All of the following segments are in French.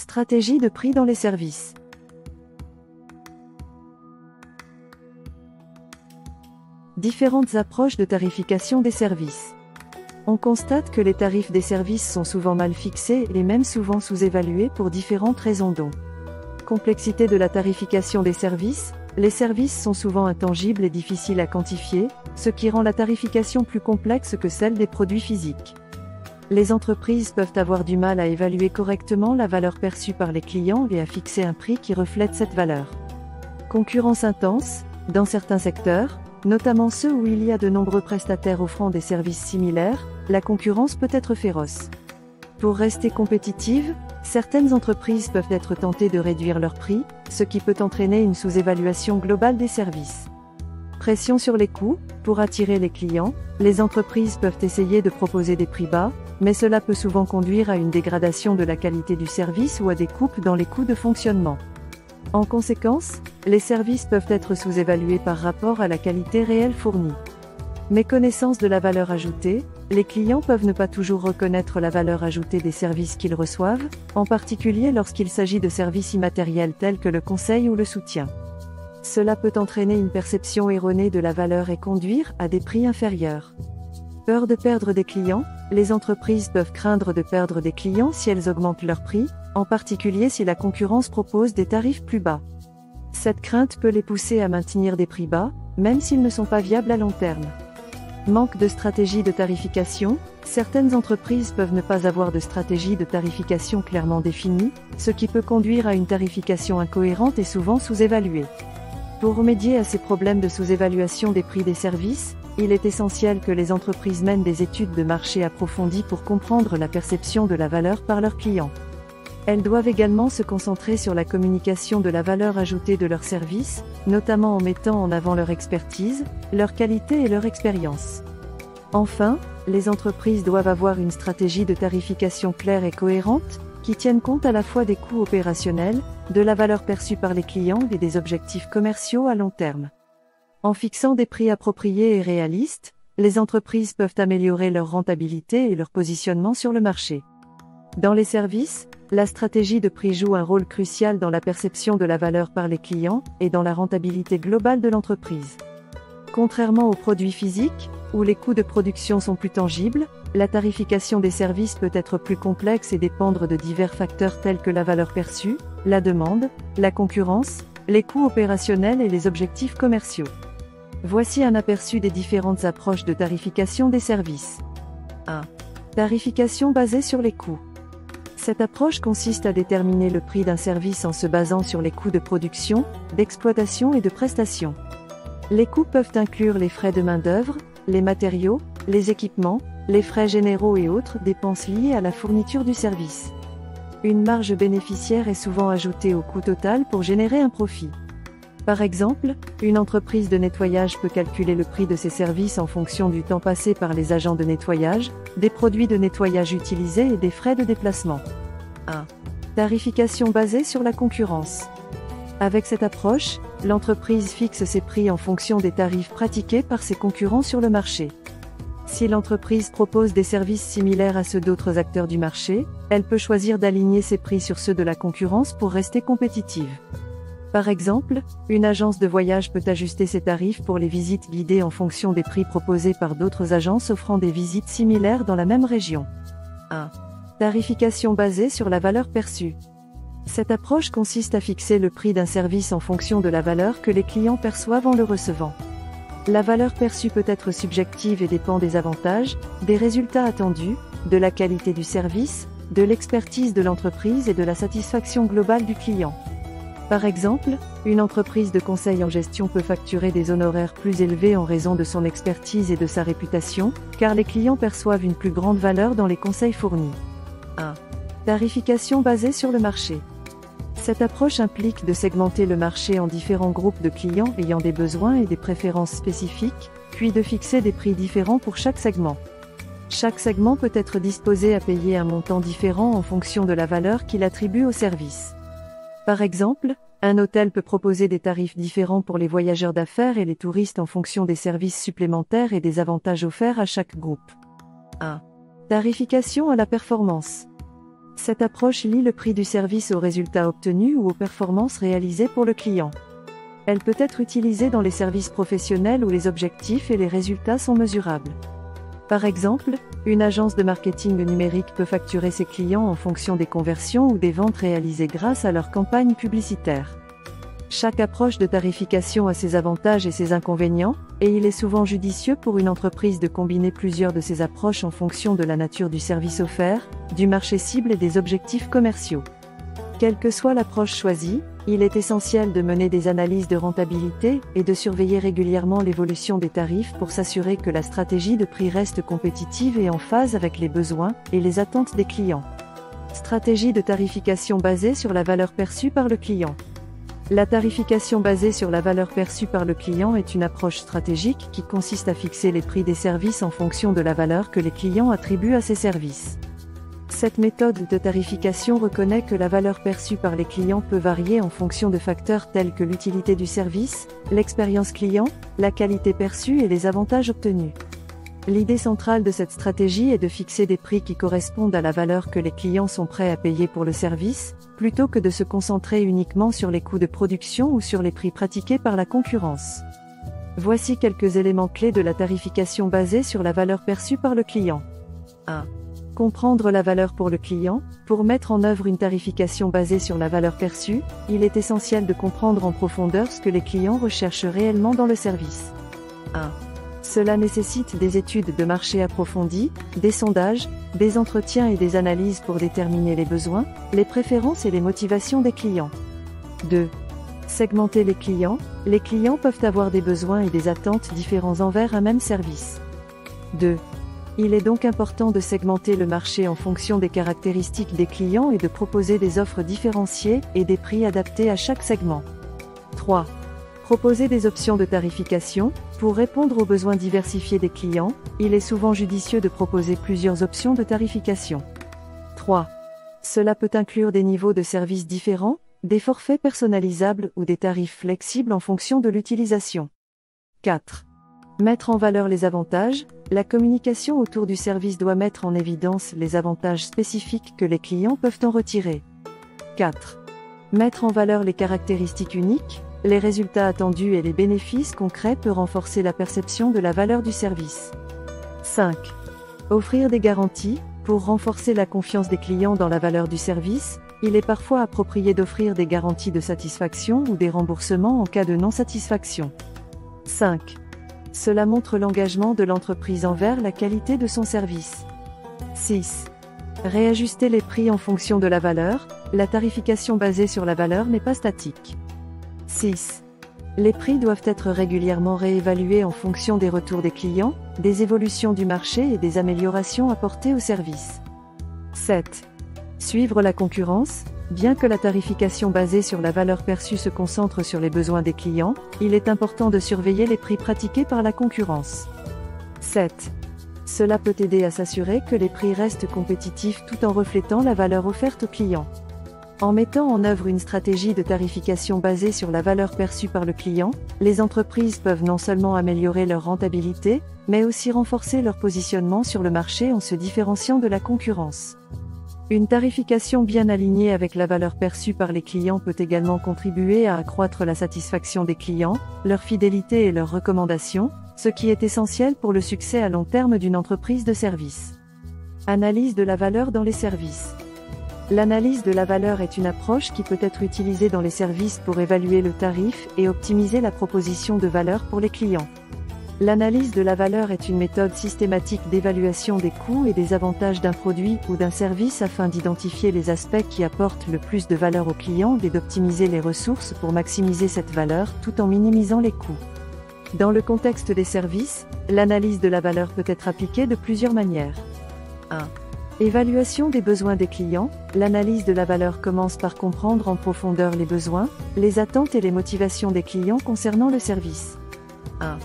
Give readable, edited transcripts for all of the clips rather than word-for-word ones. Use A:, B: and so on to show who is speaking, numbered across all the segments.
A: Stratégie de prix dans les services. Différentes approches de tarification des services. On constate que les tarifs des services sont souvent mal fixés et même souvent sous-évalués pour différentes raisons dont complexité de la tarification des services. Les services sont souvent intangibles et difficiles à quantifier, ce qui rend la tarification plus complexe que celle des produits physiques. Les entreprises peuvent avoir du mal à évaluer correctement la valeur perçue par les clients et à fixer un prix qui reflète cette valeur. Concurrence intense, dans certains secteurs, notamment ceux où il y a de nombreux prestataires offrant des services similaires, la concurrence peut être féroce. Pour rester compétitive, certaines entreprises peuvent être tentées de réduire leurs prix, ce qui peut entraîner une sous-évaluation globale des services. Pression sur les coûts. Pour attirer les clients, les entreprises peuvent essayer de proposer des prix bas, mais cela peut souvent conduire à une dégradation de la qualité du service ou à des coupes dans les coûts de fonctionnement. En conséquence, les services peuvent être sous-évalués par rapport à la qualité réelle fournie. Méconnaissance de la valeur ajoutée. Les clients peuvent ne pas toujours reconnaître la valeur ajoutée des services qu'ils reçoivent, en particulier lorsqu'il s'agit de services immatériels tels que le conseil ou le soutien. Cela peut entraîner une perception erronée de la valeur et conduire à des prix inférieurs. Peur de perdre des clients. Les entreprises peuvent craindre de perdre des clients si elles augmentent leurs prix, en particulier si la concurrence propose des tarifs plus bas. Cette crainte peut les pousser à maintenir des prix bas, même s'ils ne sont pas viables à long terme. Manque de stratégie de tarification. Certaines entreprises peuvent ne pas avoir de stratégie de tarification clairement définie, ce qui peut conduire à une tarification incohérente et souvent sous-évaluée. Pour remédier à ces problèmes de sous-évaluation des prix des services, il est essentiel que les entreprises mènent des études de marché approfondies pour comprendre la perception de la valeur par leurs clients. Elles doivent également se concentrer sur la communication de la valeur ajoutée de leurs services, notamment en mettant en avant leur expertise, leur qualité et leur expérience. Enfin, les entreprises doivent avoir une stratégie de tarification claire et cohérente, qui tienne compte à la fois des coûts opérationnels, de la valeur perçue par les clients et des objectifs commerciaux à long terme. En fixant des prix appropriés et réalistes, les entreprises peuvent améliorer leur rentabilité et leur positionnement sur le marché. Dans les services, la stratégie de prix joue un rôle crucial dans la perception de la valeur par les clients et dans la rentabilité globale de l'entreprise. Contrairement aux produits physiques, où les coûts de production sont plus tangibles, la tarification des services peut être plus complexe et dépendre de divers facteurs tels que la valeur perçue, la demande, la concurrence, les coûts opérationnels et les objectifs commerciaux. Voici un aperçu des différentes approches de tarification des services. 1. Tarification basée sur les coûts. Cette approche consiste à déterminer le prix d'un service en se basant sur les coûts de production, d'exploitation et de prestation. Les coûts peuvent inclure les frais de main-d'œuvre, les matériaux, les équipements, les frais généraux et autres dépenses liées à la fourniture du service. Une marge bénéficiaire est souvent ajoutée au coût total pour générer un profit. Par exemple, une entreprise de nettoyage peut calculer le prix de ses services en fonction du temps passé par les agents de nettoyage, des produits de nettoyage utilisés et des frais de déplacement. 1. Tarification basée sur la concurrence. Avec cette approche, l'entreprise fixe ses prix en fonction des tarifs pratiqués par ses concurrents sur le marché. Si l'entreprise propose des services similaires à ceux d'autres acteurs du marché, elle peut choisir d'aligner ses prix sur ceux de la concurrence pour rester compétitive. Par exemple, une agence de voyage peut ajuster ses tarifs pour les visites guidées en fonction des prix proposés par d'autres agences offrant des visites similaires dans la même région. 1. Tarification basée sur la valeur perçue. Cette approche consiste à fixer le prix d'un service en fonction de la valeur que les clients perçoivent en le recevant. La valeur perçue peut être subjective et dépend des avantages, des résultats attendus, de la qualité du service, de l'expertise de l'entreprise et de la satisfaction globale du client. Par exemple, une entreprise de conseil en gestion peut facturer des honoraires plus élevés en raison de son expertise et de sa réputation, car les clients perçoivent une plus grande valeur dans les conseils fournis. 1. Tarification basée sur le marché. Cette approche implique de segmenter le marché en différents groupes de clients ayant des besoins et des préférences spécifiques, puis de fixer des prix différents pour chaque segment. Chaque segment peut être disposé à payer un montant différent en fonction de la valeur qu'il attribue au service. Par exemple, un hôtel peut proposer des tarifs différents pour les voyageurs d'affaires et les touristes en fonction des services supplémentaires et des avantages offerts à chaque groupe. 1. Tarification à la performance. Cette approche lie le prix du service aux résultats obtenus ou aux performances réalisées pour le client. Elle peut être utilisée dans les services professionnels où les objectifs et les résultats sont mesurables. Par exemple, une agence de marketing numérique peut facturer ses clients en fonction des conversions ou des ventes réalisées grâce à leur campagne publicitaire. Chaque approche de tarification a ses avantages et ses inconvénients, et il est souvent judicieux pour une entreprise de combiner plusieurs de ces approches en fonction de la nature du service offert, du marché cible et des objectifs commerciaux. Quelle que soit l'approche choisie, il est essentiel de mener des analyses de rentabilité et de surveiller régulièrement l'évolution des tarifs pour s'assurer que la stratégie de prix reste compétitive et en phase avec les besoins et les attentes des clients. Stratégie de tarification basée sur la valeur perçue par le client. La tarification basée sur la valeur perçue par le client est une approche stratégique qui consiste à fixer les prix des services en fonction de la valeur que les clients attribuent à ces services. Cette méthode de tarification reconnaît que la valeur perçue par les clients peut varier en fonction de facteurs tels que l'utilité du service, l'expérience client, la qualité perçue et les avantages obtenus. L'idée centrale de cette stratégie est de fixer des prix qui correspondent à la valeur que les clients sont prêts à payer pour le service, plutôt que de se concentrer uniquement sur les coûts de production ou sur les prix pratiqués par la concurrence. Voici quelques éléments clés de la tarification basée sur la valeur perçue par le client. 1. Comprendre la valeur pour le client. Pour mettre en œuvre une tarification basée sur la valeur perçue, il est essentiel de comprendre en profondeur ce que les clients recherchent réellement dans le service. 1. Cela nécessite des études de marché approfondies, des sondages, des entretiens et des analyses pour déterminer les besoins, les préférences et les motivations des clients. 2. Segmenter les clients. Les clients peuvent avoir des besoins et des attentes différents envers un même service. 2. Il est donc important de segmenter le marché en fonction des caractéristiques des clients et de proposer des offres différenciées et des prix adaptés à chaque segment. 3. Proposer des options de tarification. Pour répondre aux besoins diversifiés des clients, il est souvent judicieux de proposer plusieurs options de tarification. 3. Cela peut inclure des niveaux de services différents, des forfaits personnalisables ou des tarifs flexibles en fonction de l'utilisation. 4. Mettre en valeur les avantages. La communication autour du service doit mettre en évidence les avantages spécifiques que les clients peuvent en retirer. 4. Mettre en valeur les caractéristiques uniques. Les résultats attendus et les bénéfices concrets peuvent renforcer la perception de la valeur du service. 5. Offrir des garanties. Pour renforcer la confiance des clients dans la valeur du service, il est parfois approprié d'offrir des garanties de satisfaction ou des remboursements en cas de non-satisfaction. 5. Cela montre l'engagement de l'entreprise envers la qualité de son service. 6. Réajuster les prix en fonction de la valeur. La tarification basée sur la valeur n'est pas statique. 6. Les prix doivent être régulièrement réévalués en fonction des retours des clients, des évolutions du marché et des améliorations apportées au service. 7. Suivre la concurrence. Bien que la tarification basée sur la valeur perçue se concentre sur les besoins des clients, il est important de surveiller les prix pratiqués par la concurrence. 7. Cela peut aider à s'assurer que les prix restent compétitifs tout en reflétant la valeur offerte aux clients. En mettant en œuvre une stratégie de tarification basée sur la valeur perçue par le client, les entreprises peuvent non seulement améliorer leur rentabilité, mais aussi renforcer leur positionnement sur le marché en se différenciant de la concurrence. Une tarification bien alignée avec la valeur perçue par les clients peut également contribuer à accroître la satisfaction des clients, leur fidélité et leurs recommandations, ce qui est essentiel pour le succès à long terme d'une entreprise de service. Analyse de la valeur dans les services. L'analyse de la valeur est une approche qui peut être utilisée dans les services pour évaluer le tarif et optimiser la proposition de valeur pour les clients. L'analyse de la valeur est une méthode systématique d'évaluation des coûts et des avantages d'un produit ou d'un service afin d'identifier les aspects qui apportent le plus de valeur aux clients et d'optimiser les ressources pour maximiser cette valeur tout en minimisant les coûts. Dans le contexte des services, l'analyse de la valeur peut être appliquée de plusieurs manières. 1. Évaluation des besoins des clients. L'analyse de la valeur commence par comprendre en profondeur les besoins, les attentes et les motivations des clients concernant le service. 1.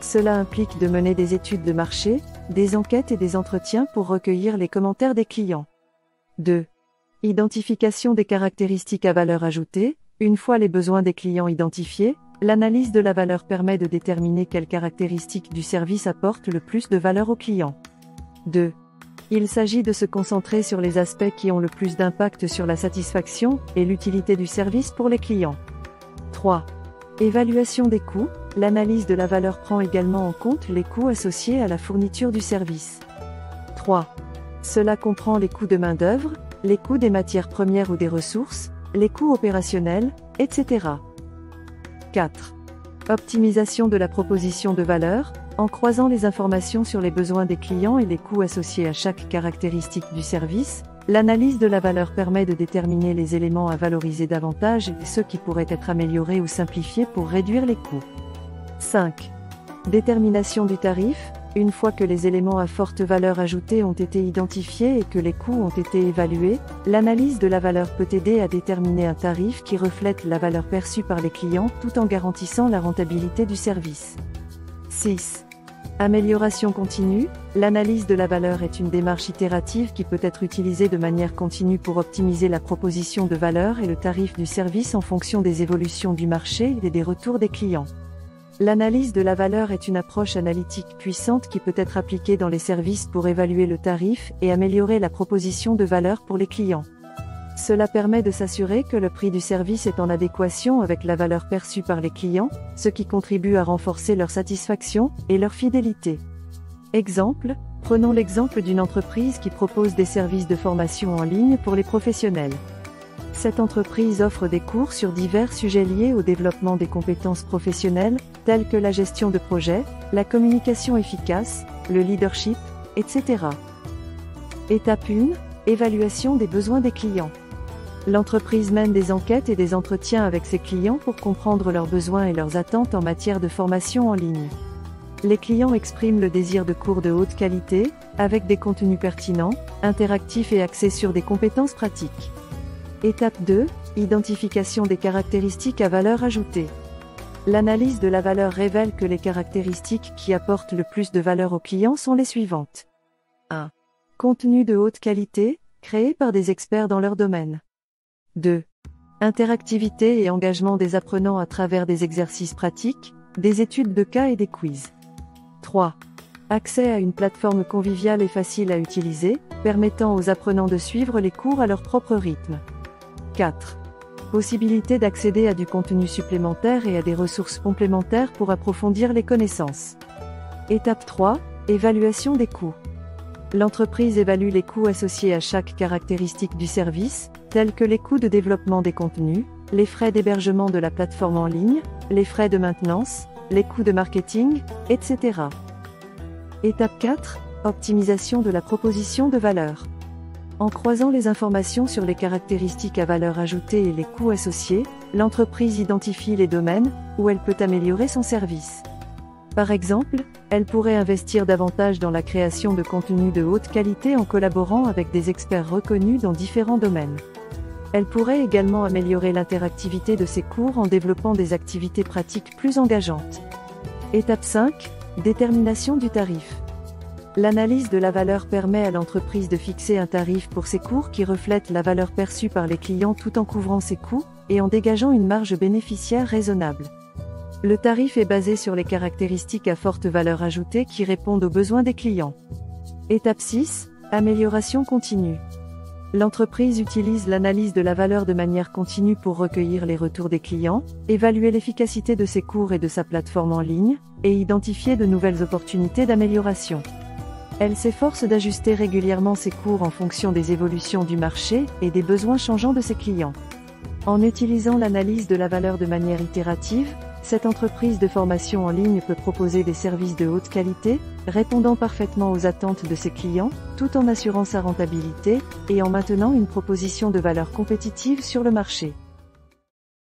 A: Cela implique de mener des études de marché, des enquêtes et des entretiens pour recueillir les commentaires des clients. 2. Identification des caractéristiques à valeur ajoutée. Une fois les besoins des clients identifiés, l'analyse de la valeur permet de déterminer quelles caractéristiques du service apportent le plus de valeur aux clients. 2. Il s'agit de se concentrer sur les aspects qui ont le plus d'impact sur la satisfaction et l'utilité du service pour les clients. 3. Évaluation des coûts. L'analyse de la valeur prend également en compte les coûts associés à la fourniture du service. 3. Cela comprend les coûts de main-d'œuvre, les coûts des matières premières ou des ressources, les coûts opérationnels, etc. 4. Optimisation de la proposition de valeur. En croisant les informations sur les besoins des clients et les coûts associés à chaque caractéristique du service, l'analyse de la valeur permet de déterminer les éléments à valoriser davantage et ceux qui pourraient être améliorés ou simplifiés pour réduire les coûts. 5. Détermination du tarif. Une fois que les éléments à forte valeur ajoutée ont été identifiés et que les coûts ont été évalués, l'analyse de la valeur peut aider à déterminer un tarif qui reflète la valeur perçue par les clients tout en garantissant la rentabilité du service. 6. Amélioration continue. L'analyse de la valeur est une démarche itérative qui peut être utilisée de manière continue pour optimiser la proposition de valeur et le tarif du service en fonction des évolutions du marché et des retours des clients. L'analyse de la valeur est une approche analytique puissante qui peut être appliquée dans les services pour évaluer le tarif et améliorer la proposition de valeur pour les clients. Cela permet de s'assurer que le prix du service est en adéquation avec la valeur perçue par les clients, ce qui contribue à renforcer leur satisfaction et leur fidélité. Exemple, prenons l'exemple d'une entreprise qui propose des services de formation en ligne pour les professionnels. Cette entreprise offre des cours sur divers sujets liés au développement des compétences professionnelles, telles que la gestion de projet, la communication efficace, le leadership, etc. Étape 1. Évaluation des besoins des clients. L'entreprise mène des enquêtes et des entretiens avec ses clients pour comprendre leurs besoins et leurs attentes en matière de formation en ligne. Les clients expriment le désir de cours de haute qualité, avec des contenus pertinents, interactifs et axés sur des compétences pratiques. Étape 2. Identification des caractéristiques à valeur ajoutée. L'analyse de la valeur révèle que les caractéristiques qui apportent le plus de valeur aux clients sont les suivantes. 1. Contenu de haute qualité, créé par des experts dans leur domaine. 2. Interactivité et engagement des apprenants à travers des exercices pratiques, des études de cas et des quiz. 3. Accès à une plateforme conviviale et facile à utiliser, permettant aux apprenants de suivre les cours à leur propre rythme. 4. Possibilité d'accéder à du contenu supplémentaire et à des ressources complémentaires pour approfondir les connaissances. Étape 3. Évaluation des coûts. L'entreprise évalue les coûts associés à chaque caractéristique du service, tels que les coûts de développement des contenus, les frais d'hébergement de la plateforme en ligne, les frais de maintenance, les coûts de marketing, etc. Étape 4. Optimisation de la proposition de valeur. En croisant les informations sur les caractéristiques à valeur ajoutée et les coûts associés, l'entreprise identifie les domaines où elle peut améliorer son service. Par exemple, elle pourrait investir davantage dans la création de contenus de haute qualité en collaborant avec des experts reconnus dans différents domaines. Elle pourrait également améliorer l'interactivité de ses cours en développant des activités pratiques plus engageantes. Étape 5. Détermination du tarif. L'analyse de la valeur permet à l'entreprise de fixer un tarif pour ses cours qui reflète la valeur perçue par les clients tout en couvrant ses coûts et en dégageant une marge bénéficiaire raisonnable. Le tarif est basé sur les caractéristiques à forte valeur ajoutée qui répondent aux besoins des clients. Étape 6. Amélioration continue. L'entreprise utilise l'analyse de la valeur de manière continue pour recueillir les retours des clients, évaluer l'efficacité de ses cours et de sa plateforme en ligne, et identifier de nouvelles opportunités d'amélioration. Elle s'efforce d'ajuster régulièrement ses cours en fonction des évolutions du marché et des besoins changeants de ses clients. En utilisant l'analyse de la valeur de manière itérative, cette entreprise de formation en ligne peut proposer des services de haute qualité, répondant parfaitement aux attentes de ses clients, tout en assurant sa rentabilité, et en maintenant une proposition de valeur compétitive sur le marché.